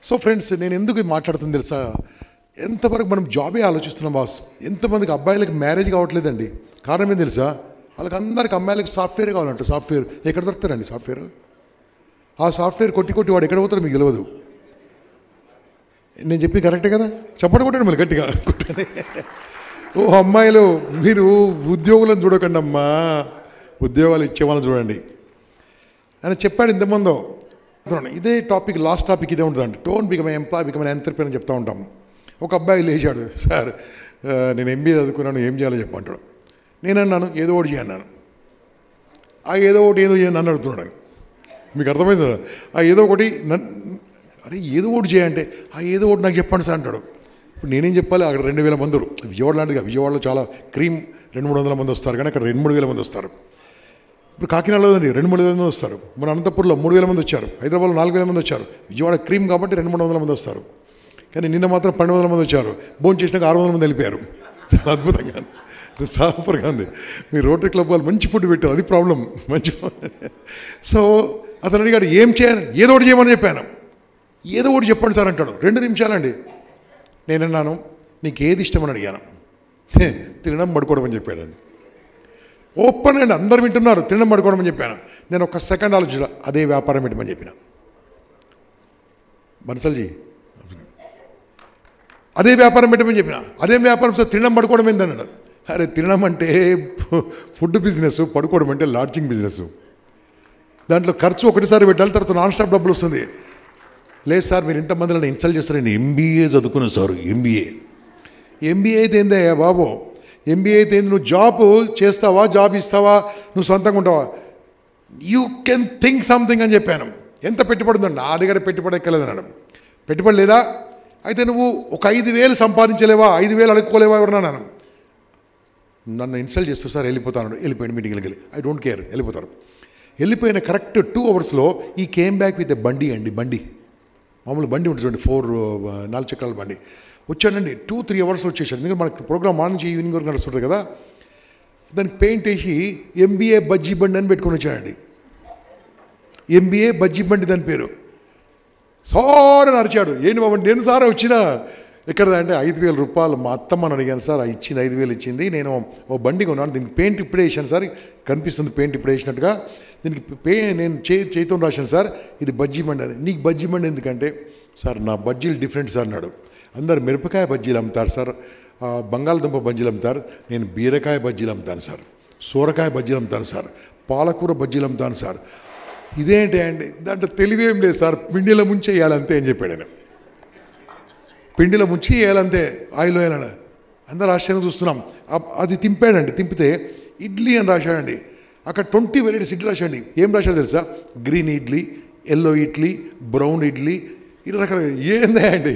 So friends, నేను ఎందుకు మాట్లాడుతుంది తెలుసా? ఎంతవరకు మనం జాబే ఆలోచిస్తున్నాం బాస్. ఎంతమందికి అబ్బాయిలకి మ్యారేజ్ కావట్లేదండి. కారణం ఏం తెలుసా? వాళ్ళకి అందరికి అమ్మాయిలకి సాఫ్ట్వేర్ కావాలంట. సాఫ్ట్వేర్ ఎక్కడ దొరుకుతారండి? సాఫ్ట్వేర్ ఆ సాఫ్ట్వేర్ కొట్టి వాడు ఎక్కడ పోతారో మీకు తెలియదు. నేను చెప్పింది కరెక్టే కదా? చప్పటి కొట్టండి మళ్ళీ గట్టిగా కొట్టండి. ఓ అమ్మాయిలు, మీరు ఉద్యోగులను చూడకండి అమ్మా, ఉద్యోగాలు ఇచ్చేవాళ్ళని చూడండి అని చెప్పాడు ఇంతమందో. ఇదే టాపిక్, లాస్ట్ టాపిక్ ఇదే ఉంటుందండి. Don't become employee, become entrepreneur అని చెప్తూ ఉంటాం. ఒక అబ్బాయి లేచాడు, సార్ నేను ఎంబీఏ చదువుకున్నాను, ఏం చేయాలో చెప్పంటాడు. నేను అన్నాను ఏదో ఒకటి చేయన్నాను. ఆ ఏదో ఒకటి నన్ను అడుగుతున్నాడు. మీకు అర్థమైంది? ఆ ఏదో ఒకటి అరే ఏదో ఒకటి చేయంటే ఆ ఏదో ఒకటి నాకు చెప్పండి సార్ అంటాడు. ఇప్పుడు నేనేం చెప్పాలి? అక్కడ 2000 మంది, విజయవాడ లాంటిగా, విజయవాడలో చాలా క్రీమ్ 200-300 మంది వస్తారు, కానీ అక్కడ 2-3 మంది వస్తారు. ఇప్పుడు కాకినాడలో 2-3 మంది వస్తారు. మన అనంతపురంలో 3000 మంది వచ్చారు, హైదరాబాద్లో 4000 మంది వచ్చారు. విజయవాడ క్రీమ్ కాబట్టి 200-300 మంది వస్తారు. కానీ నిన్న మాత్రం 1200 మంది వచ్చారు. భోజనం చేసినాక 600 మంది వెళ్ళిపోయారు. చాలా అద్భుతంగా, సూపర్గా ఉంది. మీ రోటరీ క్లబ్ వాళ్ళు మంచి ఫుడ్ పెట్టారు, అది ప్రాబ్లం. మంచి. సో అతను అడిగాడు ఏం చేయాలి? ఏదో ఒకటి చేయమని చెప్పాను. ఏదో ఒకటి చెప్పండి సార్ అంటాడు. 2 నిమిషాలండి. నేనన్నాను నీకు ఏది ఇష్టమని అడిగాను. తినడం పడుకోవడం అని చెప్పాడండి. ఓపెన్ అండి, అందరు వింటున్నారు. తినడం పడుకోవడం అని చెప్పాను. నేను ఒక సెకండ్ ఆలోచించా, అదే వ్యాపారం పెట్టమని చెప్పిన. బన్సల్జీ అదే వ్యాపారం పెట్టమని చెప్పిన. అదే వ్యాపారం సార్, తినడం పడుకోవడం ఏంటన్నాడు. అరే తినడం అంటే ఫుడ్ బిజినెస్, పడుకోవడం అంటే లాడ్జింగ్ బిజినెస్. దాంట్లో ఖర్చు ఒకటిసారి పెట్టాలి, తర్వాత నాన్ స్టాప్ డబ్బులు వస్తుంది. లేదు సార్ మీరు ఇంతమందిలో ఇన్సల్ట్ చేస్తారు. నేను ఎంబీఏ చదువుకున్నాను సార్. ఎంబీఏ అయితే ఏందయ్యా బాబు? ఎంబీఏ అయితే నువ్వు జాబ్ చేస్తావా, జాబ్ ఇస్తావా, నువ్వు సొంతంగా ఉంటావా? యూ కెన్ థింక్ సంథింగ్ అని చెప్పాను. ఎంత పెట్టుబడి ఉందండి? నా దగ్గర పెట్టుబడి ఎక్కలేదు అన్నాడు. పెట్టుబడి లేదా? అయితే నువ్వు ఒక 5000 సంపాదించలేవా? 5000 అడుక్కోలేవా ఎవరన్నా? నన్ను ఇన్సల్ట్ చేస్తూ సార్ వెళ్ళిపోతాను. వెళ్ళిపోయాడు మీటింగ్కి వెళ్ళి. ఐ డోంట్ కేర్, వెళ్ళిపోతారు. వెళ్ళిపోయిన కరెక్ట్ 2 అవర్స్లో ఈ కేమ్ బ్యాక్ విత్ ఎ బండి మామూలు బండి ఉంటుంది చూడండి, 4 చక్రాల బండి. వచ్చానండి. 2-3 అవర్స్లో వచ్చేసాడు. ఎందుకంటే మనకి ప్రోగ్రామ్ మార్నింగ్ నుంచి ఈవినింగ్ వరకు నడుస్తుంటుంది కదా. దానికి పెయింట్ వేసి ఎంబీఏ బజ్జీ బండి అని పెట్టుకొని వచ్చాడండి. ఎంబీఏ బజ్జీ బండి దాని పేరు. సార్ అని అరిచాడు. ఏంటి బాబు? నేను సార్ వచ్చినా ఎక్కడదా అంటే 5000 రూపాయలు మా అత్తమ్మని అడిగాను సార్, ఇచ్చింది 5000 ఇచ్చింది. నేను ఓ బండి కొన్నాను, దీనికి పెయింట్ ఇప్పుడే వేసాను సార్, కనిపిస్తుంది పెయింట్ ఇప్పుడే వేసినట్టుగా. దీనికి నేను చేతితో రాశాను సార్, ఇది బజ్జీ బండి అని. నీకు బజ్జీ బండి ఎందుకంటే, సార్ నా బజ్జీలు డిఫరెంట్ సార్ అన్నాడు. అందరు మిరపకాయ బజ్జీలు అమ్ముతారు సార్, బంగాళదుంప బజ్జీలు అమ్ముతారు, నేను బీరకాయ బజ్జీలు అమ్ముతాను సార్, సూరకాయ బజ్జీలు అమ్ముతాను సార్, పాలకూర బజ్జీలు అమ్ముతాను సార్. ఇదేంటి అండి? దాంట్లో తెలివేం లేదు సార్, పిండిలో ముంచి వేయాలంతే అని చెప్పాడు ఆయన. పిండిలో ముంచి వేయాలంతే, ఆయిల్ వేయాలని. అందరూ ఆశ్చర్యంగా చూస్తున్నాం. అది తింపాడండి. తింపితే ఇడ్లీ అని రాశాడండి. అక్కడ 20 వెరైటీస్ ఇడ్లీ రాశాడండి. ఏం రాశాడు తెలుసా? Green idli, yellow idli, brown idli, ఇది రకరకాల. ఏందే అండి?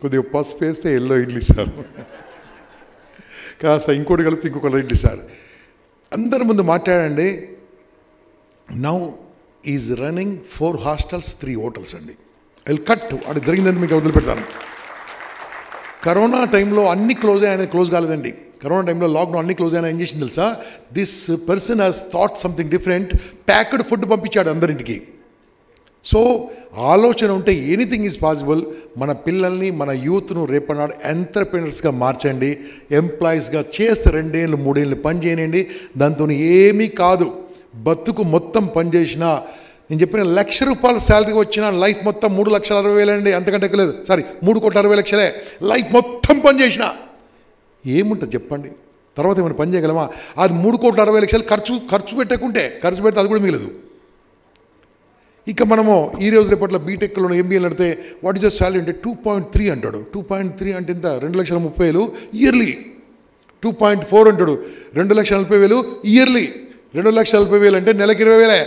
కొద్దిగా పసుపు వేస్తే ఎల్లో ఇడ్లీ సార్, కాస్త ఇంకోటి కలిపితే ఇంకొక ఇడ్లీ సార్. అందరి ముందు మాట్లాడండి. Now is running 4 hostels, 3 hotels అండి. ఐ కట్ అది జరిగిందని మీకు వదిలిపెడతాను. కరోనా టైంలో అన్ని క్లోజ్ అయ్యాయి, క్లోజ్ కాలేదండి. కరోనా టైంలో లాక్డౌన్ అన్ని క్లోజ్ అయినా ఏం చేసింది తెలుసా? This person has thought something different. Packed food పంపించాడు అందరింటికి. సో ఆలోచన ఉంటే ఎనీథింగ్ ఈజ్ పాసిబుల్. మన పిల్లల్ని, మన యూత్ను రేపన్నాడు ఎంటర్‌ప్రెన్యూర్స్గా మార్చండి. ఎంప్లాయీస్గా చేస్తే 2 ఏళ్ళు 3 ఏళ్ళు పని చేయనండి. దాంతో ఏమీ కాదు. బతుకు మొత్తం పనిచేసినా, నేను చెప్పిన ₹1,00,000 శాలరీ వచ్చిన లైఫ్ మొత్తం 3,60,000 అండి, అంతకంటే లేదు. 3,60,00,000 లైఫ్ మొత్తం పని చేసిన ఏముంటుంది చెప్పండి? తర్వాత ఏమైనా పని చేయగలమా? అది 3,60,00,000 ఖర్చు పెట్టకుంటే, ఖర్చు పెడితే అది కూడా మిగలదు. ఇక మనము ఈ రోజు రేపట్లో బీటెక్లో ఎంబీఏ నడితే వాట్ ఈస్ ద శాలరీ అంటే 2.3 అంటాడు. 2.3 అంటే ఎంత? 2,30,000 ఇయర్లీ. 2.4 అంటాడు, 2,40,000 ఇయర్లీ. 2,40,000 అంటే నెలకి 20,000.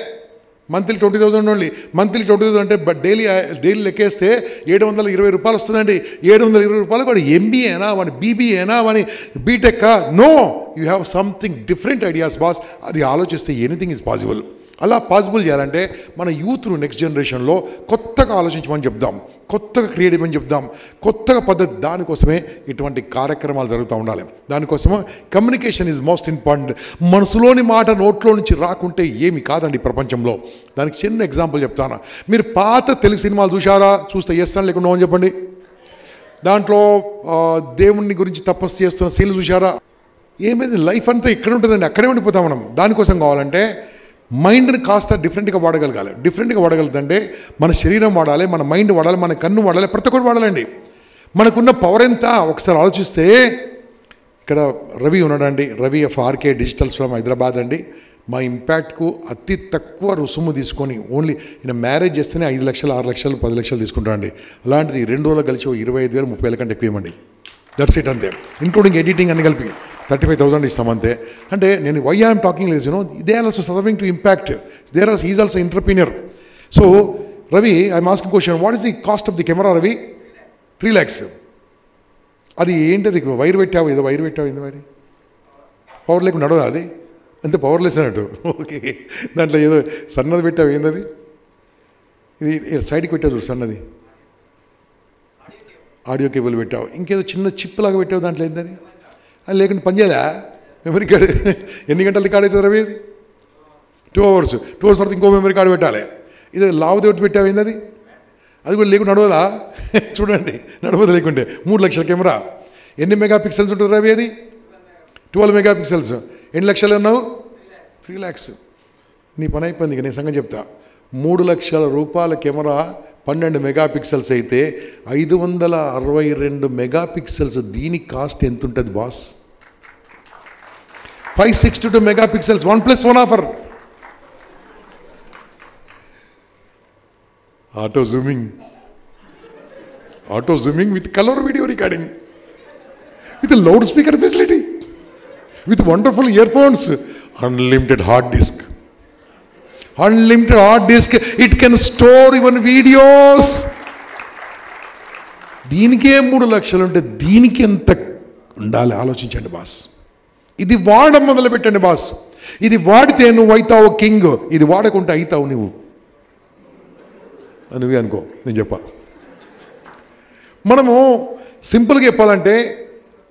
Monthly 20,000 only. మంత్లీ 20,000 అంటే డైలీ లెక్కేస్తే ₹720 వస్తుందండి. ₹720 వాడు ఎంబీఏనా, వాడి బీబీఏనా, వాడి బీటెక్కా? No, you have something different ideas boss. అది ఆలోచిస్తే ఎనీథింగ్ ఈజ్ పాసిబుల్. అలా పాసిబుల్ చేయాలంటే మన యూత్ను నెక్స్ట్ జనరేషన్లో కొత్తగా ఆలోచించమని చెప్దాం, కొత్తగా క్రియేట్ చేయమని చెప్దాం, కొత్తగా పద్ధతి. దానికోసమే ఇటువంటి కార్యక్రమాలు జరుగుతూ ఉండాలి. దానికోసమే కమ్యూనికేషన్ ఈజ్ మోస్ట్ ఇంపార్టెంట్. మనసులోని మాట నోట్లో నుంచి రాకుంటే ఏమి కాదండి ప్రపంచంలో. దానికి చిన్న ఎగ్జాంపుల్ చెప్తాను. మీరు పాత తెలుగు సినిమాలు చూసారా? చూస్తే చేస్తాను లేకుండా అని చెప్పండి. దాంట్లో దేవుణ్ణి గురించి తపస్సు చేస్తున్న సీన్లు చూసారా? ఏమైంది, లైఫ్ అంతా ఇక్కడ ఉంటుందండి, అక్కడే ఉండిపోతాం మనం. దానికోసం కావాలంటే మైండ్ని కాస్త డిఫరెంట్గా వాడగలగాలి. డిఫరెంట్గా వాడగలుగుతుంటే మన శరీరం వాడాలి, మన మైండ్ వాడాలి, మన కన్ను వాడాలి, ప్రతి ఒక్కటి వాడాలండి. మనకున్న పవర్ ఎంత ఒకసారి ఆలోచిస్తే, ఇక్కడ రవి ఉన్నాడండి, Ravi of RK digitals from Hyderabad అండి. మా ఇంపాక్ట్కు అతి తక్కువ రుసుము తీసుకొని ఓన్లీ ఈయన మ్యారేజ్ చేస్తేనే 5 లక్షలు 6 లక్షలు 10 లక్షలు తీసుకుంటామండి. అలాంటిది 2 రోజులు కలిసి 25,000 30,000 కంటే ఎక్కువ ఇవ్వండి. దట్స్ ఇట్, అంతే. ఇంక్లూడింగ్ ఎడిటింగ్ అన్ని కలిపి 35,000 ఇస్తామంతే. అంటే నేను వై ఐఎమ్ టాకింగ్ లేదు, they are also serving to impact, there are is also entrepreneur. So Ravi, I'm asking question, what is the cost of the camera Ravi? 3 lakhs. అది ఏంటది? వైర్ పెట్టావు, ఏదో వైర్ పెట్టావు, ఏంది మరి? పవర్ లేకుండా నడవదా అది? అంతే, పవర్లెస్ అన్నట్టు. ఓకే, దాంట్లో ఏదో సన్నది పెట్టావు, ఏందది? ఇది సైడ్కి పెట్టావు చూడు, సన్నది ఆడియో కేబుల్ పెట్టావు. ఇంకేదో చిన్న చిప్ లాగా పెట్టావు, దాంట్లో ఏంటది? అది లేకుండా పనిచేయదా మెమరీ కార్డు? ఎన్ని గంటలు రికార్డ్ అవుతుంది రవి? 2 hours. 2 hours తర్వాత ఇంకో మెమరీ కార్డు పెట్టాలి. ఇది లావుదేవుటి పెట్టావు, ఏంది? అది కూడా లేకుండా నడవదా? చూడండి, నడవదు లేకుంటే. 3 లక్షల కెమెరా. ఎన్ని మెగాపిక్సెల్స్ ఉంటుంది రవి? అది 12 మెగాపిక్సెల్స్. ఎన్ని లక్షలు అన్నావు? 3 lakhs. నీ పని అయిపోయింది. ఇక నేను సంగతి చెప్తా. 3 లక్షల రూపాయల కెమెరా 12 మెగాపిక్సెల్స్ అయితే 562 మెగాపిక్సెల్స్. దీని కాస్ట్ ఎంత ఉంటుంది boss? 562 megapixels, 1+1 offer. Auto zooming with colour video recording, with loud speaker facility, with wonderful ear phones, unlimited hard disk. It can store your videos. దీనికే 3 లక్షలు ఉంటే దీనికి ఎంత ఉండాలి ఆలోచించండి బాస్. ఇది వాడడం మొదలు పెట్టండి బాస్. ఇది వాడితే నువ్వు అవుతావు కింగ్, ఇది వాడకుంటే అవుతావు నువ్వే అనుకో. నేను చెప్పా, మనము సింపుల్గా చెప్పాలంటే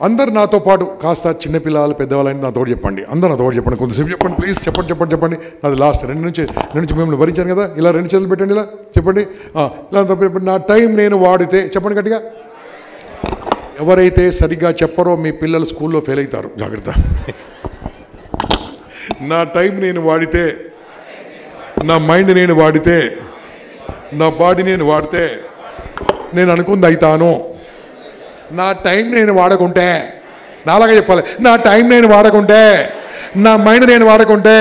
అందరు నాతో పాటు కాస్త చిన్నపిల్లలు పెద్దవాళ్ళని నాతో చెప్పండి. అందరూ నాతో చెప్పండి, కొంతసేపు చెప్పండి ప్లీజ్. చెప్పండి. నాది లాస్ట్ 2 నుంచి మిమ్మల్ని భరించాను కదా. ఇలా 2 చేతులు పెట్టండి, ఇలా చెప్పండి. ఇలా చెప్పండి. నా టైం నేను వాడితే, చెప్పండి గట్టిగా. ఎవరైతే సరిగ్గా చెప్పరో మీ పిల్లలు స్కూల్లో ఫెయిల్ అవుతారు, జాగ్రత్త. నా టైం నేను వాడితే, నా మైండ్ నేను వాడితే, నా బాడీ నేను వాడితే నేను అనుకుంది అవుతాను. నా టైం నేను వాడకుంటే, నాలాగా చెప్పాలి, నా టైం నేను వాడకుంటే, నా మైండ్ నేను వాడకుంటే,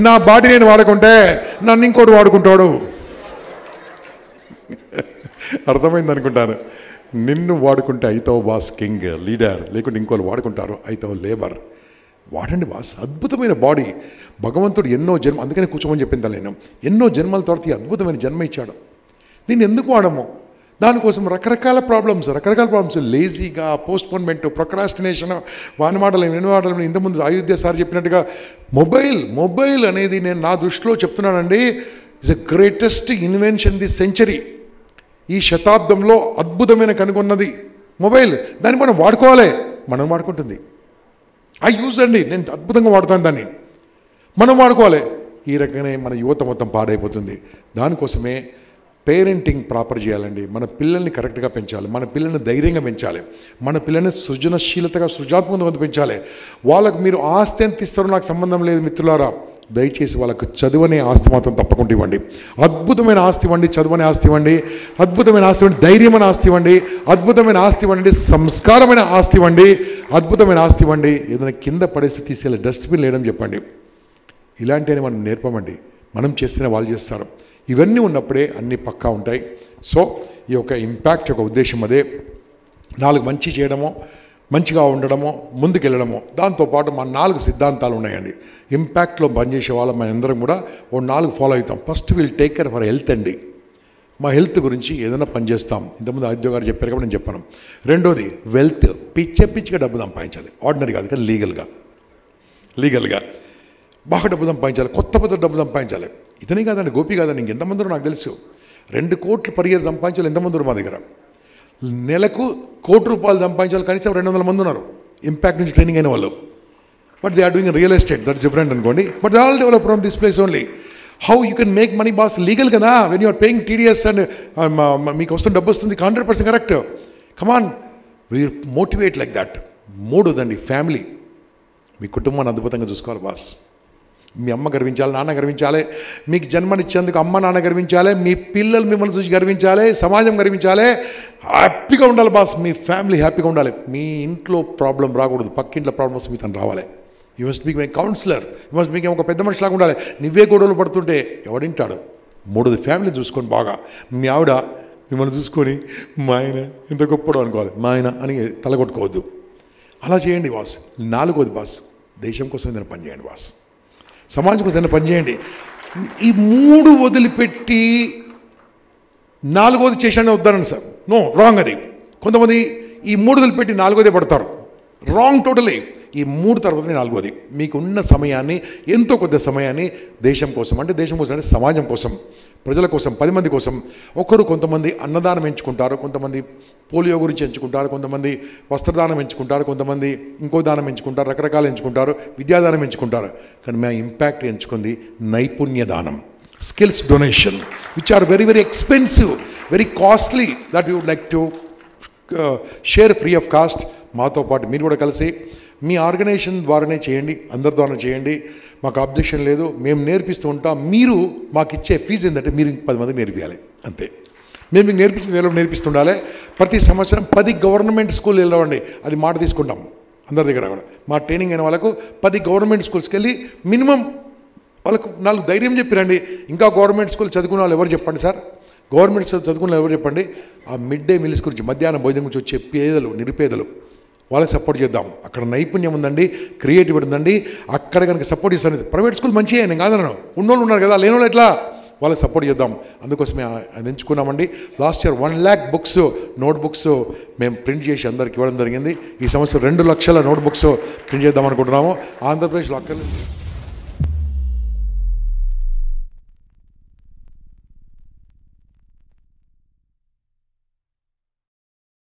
నా బాడీ నేను వాడకుంటే నన్ను ఇంకోటి వాడుకుంటాడు. అర్థమైంది అనుకుంటాను. నిన్ను వాడుకుంటే అవుతావు బాస్ కింగ్, లీడర్. లేకుంటే ఇంకోళ్ళు వాడుకుంటారు, అవుతావు లేబర్. వాడండి బాస్. అద్భుతమైన బాడీ భగవంతుడు ఎన్నో జన్మ, అందుకనే కూర్చోమని చెప్పింది నేను. ఎన్నో జన్మల తర్వాత ఈ అద్భుతమైన జన్మ ఇచ్చాడు. దీన్ని ఎందుకు వాడము? దానికోసం రకరకాల ప్రాబ్లమ్స్, లేజీగా, పోస్ట్పోన్మెంట్, ప్రొక్రాస్టినేషన్, వాని మాటలు ఇంతకుముందు అయోధ్య సార్ చెప్పినట్టుగా మొబైల్ అనేది నేను నా దృష్టిలో చెప్తున్నానండి, is the greatest invention the century. ఈ శతాబ్దంలో అద్భుతమైన కనుగొన్నది మొబైల్. దాన్ని మనం వాడుకోవాలి. మనం వాడుకుంటుంది యూజ్ అండి, నేను అద్భుతంగా వాడుతాను దాన్ని. మనం వాడుకోవాలి. ఈ రకంగానే మన యువత మొత్తం పాడైపోతుంది. దానికోసమే పేరెంటింగ్ ప్రాపర్ చేయాలండి. మన పిల్లల్ని కరెక్ట్గా పెంచాలి, మన పిల్లల్ని ధైర్యంగా పెంచాలి, మన పిల్లల్ని సృజనశీలతగా సృజనాత్మకంగా పెంచాలి. వాళ్ళకు మీరు ఆస్తి ఎంత ఇస్తారో నాకు సంబంధం లేదు మిత్రులారా. దయచేసి వాళ్ళకు చదువనే ఆస్తి మాత్రం తప్పకుండా ఇవ్వండి. అద్భుతమైన ఆస్తి ఇవ్వండి, చదువనే ఆస్తి ఇవ్వండి, అద్భుతమైన ఆస్తి ఇవ్వండి, ధైర్యమైన ఆస్తి ఇవ్వండి, అద్భుతమైన ఆస్తి ఇవ్వండి, సంస్కారమైన ఆస్తి ఇవ్వండి, అద్భుతమైన ఆస్తి ఇవ్వండి. ఏదైనా కింద పడేస్తే తీసేయాలి, డస్ట్బిన్ లేయడం చెప్పండి. ఇలాంటివన్నీ మనం నేర్పమండి. మనం చేస్తేనే వాళ్ళు చేస్తారు. ఇవన్నీ ఉన్నప్పుడే అన్నీ పక్కా ఉంటాయి. సో ఈ యొక్క ఇంపాక్ట్ యొక్క ఉద్దేశం అదే. 4 మంచి చేయడము, మంచిగా ఉండడము, ముందుకెళ్ళడము. దాంతోపాటు మన 4 సిద్ధాంతాలు ఉన్నాయండి. ఇంపాక్ట్లో పనిచేసే వాళ్ళం మనందరం కూడా 4 ఫాలో అవుతాం. First will take care for health అండి. మా హెల్త్ గురించి ఏదైనా పని చేస్తాం. ఇంతకుముందు ఆదిత్య గారు చెప్పారు కాబట్టి నేను చెప్పాను. రెండోది వెల్త్. పిచ్చిగా డబ్బు సంపాదించాలి. ఆర్డినరీ కాదు కానీ లీగల్గా. బాగా డబ్బు సంపాదించాలి, కొత్త పద్ధతి డబ్బు సంపాదించాలి. ఇతనే కాదండి, గోపి కాదండి, ఇంకెంతమంది నాకు తెలుసు. 2 కోట్లు పర్ ఇయర్ సంపాదించాలి ఎంతమంది మా దగ్గర. నెలకు ₹1 కోటి సంపాదించాలి కనీసం 200 మంది ఉన్నారు ఇంపాక్ట్ నుంచి ట్రైనింగ్ అయిన వాళ్ళు. But they are doing real estate, that's different అనుకోండి. But they all develop from this place only. How you can make money boss legal కదా, when you're paying TDS and మీకు వస్తుంది డబ్బు వస్తుంది 100% correct. Come on, we motivate like that. 3దండి family. మీ కుటుంబాన్ని అద్భుతంగా చూసుకోవాలి బాస్. మీ అమ్మ గర్వించాలి, నాన్న గర్వించాలి, మీకు జన్మనిచ్చేందుకు అమ్మ నాన్న గర్వించాలి, మీ పిల్లలు మిమ్మల్ని చూసి గర్వించాలి, సమాజం గర్వించాలి. హ్యాపీగా ఉండాలి బాస్, మీ ఫ్యామిలీ హ్యాపీగా ఉండాలి. మీ ఇంట్లో ప్రాబ్లం రాకూడదు, పక్కింట్లో ప్రాబ్లమ్స్ మీ తను రావాలి. You must be my counsellor, you must be ఒక పెద్ద మనిషిలాగా ఉండాలి. నువ్వే గొడవలు పడుతుంటే ఎవడింటాడు? 3ది ఫ్యామిలీ చూసుకొని బాగా. మీ ఆవిడ మిమ్మల్ని చూసుకొని మా ఆయన ఎంత గొప్పడో అనుకోవాలి, మా ఆయన అని తలగొట్టుకోవద్దు. అలా చేయండి బాస్. 4వది బాస్, దేశం కోసం ఏదైనా పని చేయండి బాస్, సమాజం కోసం ఏదైనా పని చేయండి. ఈ 3 వదిలిపెట్టి 4వది చేశానే వద్దానండి సార్, నో, రాంగ్. అది కొంతమంది ఈ 3 వదిలిపెట్టి 4వదే పడతారు, రాంగ్ టోటలీ. ఈ 3 తర్వాతనే 4వది. మీకున్న సమయాన్ని, ఎంతో కొద్ది సమయాన్ని దేశం కోసం, అంటే దేశం కోసం అంటే సమాజం కోసం, ప్రజల కోసం, 10 మంది కోసం. కొంతమంది అన్నదానం ఎంచుకుంటారు, కొంతమంది పోలియో గురించి ఎంచుకుంటారు, కొంతమంది వస్త్రదానం ఎంచుకుంటారు, కొంతమంది ఇంకో దానం ఎంచుకుంటారు, రకరకాలు ఎంచుకుంటారు, విద్యాదానం ఎంచుకుంటారు. కానీ మా ఇంపాక్ట్ ఎంచుకుంది నైపుణ్య దానం, skills donation, which are very very expensive, very costly, that you would like to share free of cost. మాతో పాటు మీరు కూడా కలిసి మీ ఆర్గనైజేషన్ ద్వారానే చేయండి, అందరి ద్వారా చేయండి. మాకు అబ్జెక్షన్ లేదు, మేము నేర్పిస్తూ ఉంటాం. మీరు మాకు ఇచ్చే ఫీజు ఏంటంటే మీరు 10 మందికి నేర్పించాలి, అంతే. మేము మీకు నేర్పించిన వేలో నేర్పిస్తుండాలి. ప్రతి సంవత్సరం 10 గవర్నమెంట్ స్కూల్ వెళ్ళవండి, అది మాట తీసుకుంటాం అందరి దగ్గర కూడా. మా ట్రైనింగ్ అయిన వాళ్ళకు 10 గవర్నమెంట్ స్కూల్స్కి వెళ్ళి మినిమం వాళ్ళకు 4 ధైర్యం చెప్పిరండి. ఇంకా గవర్నమెంట్ స్కూల్ చదువుకున్న వాళ్ళు ఎవరు చెప్పండి సార్, గవర్నమెంట్ స్కూల్ చదువుకున్న ఎవరు చెప్పండి. ఆ మిడ్ డే మీల్స్ గురించి, మధ్యాహ్నం భోజనం గురించి వచ్చే పేదలు, నిరుపేదలు, వాళ్ళకి సపోర్ట్ చేద్దాం. అక్కడ నైపుణ్యం ఉందండి, క్రియేటివిటీ ఉందండి, అక్కడ కనుక సపోర్ట్ చేస్తాను. ప్రైవేట్ స్కూల్ మంచిగా, నేను కాదన్నాను, ఉన్నోళ్ళు ఉన్నారు కదా, లేని వాళ్ళు ఎట్లా, వాళ్ళకి సపోర్ట్ చేద్దాం. అందుకోసమే అది ఎంచుకున్నామండి. Last year 1 lakh books, note books మేము ప్రింట్ చేసి అందరికి ఇవ్వడం జరిగింది. ఈ సంవత్సరం 2 లక్షల నోట్ బుక్స్ ప్రింట్ చేద్దాం అనుకుంటున్నాము. ఆంధ్రప్రదేశ్లో అక్కడ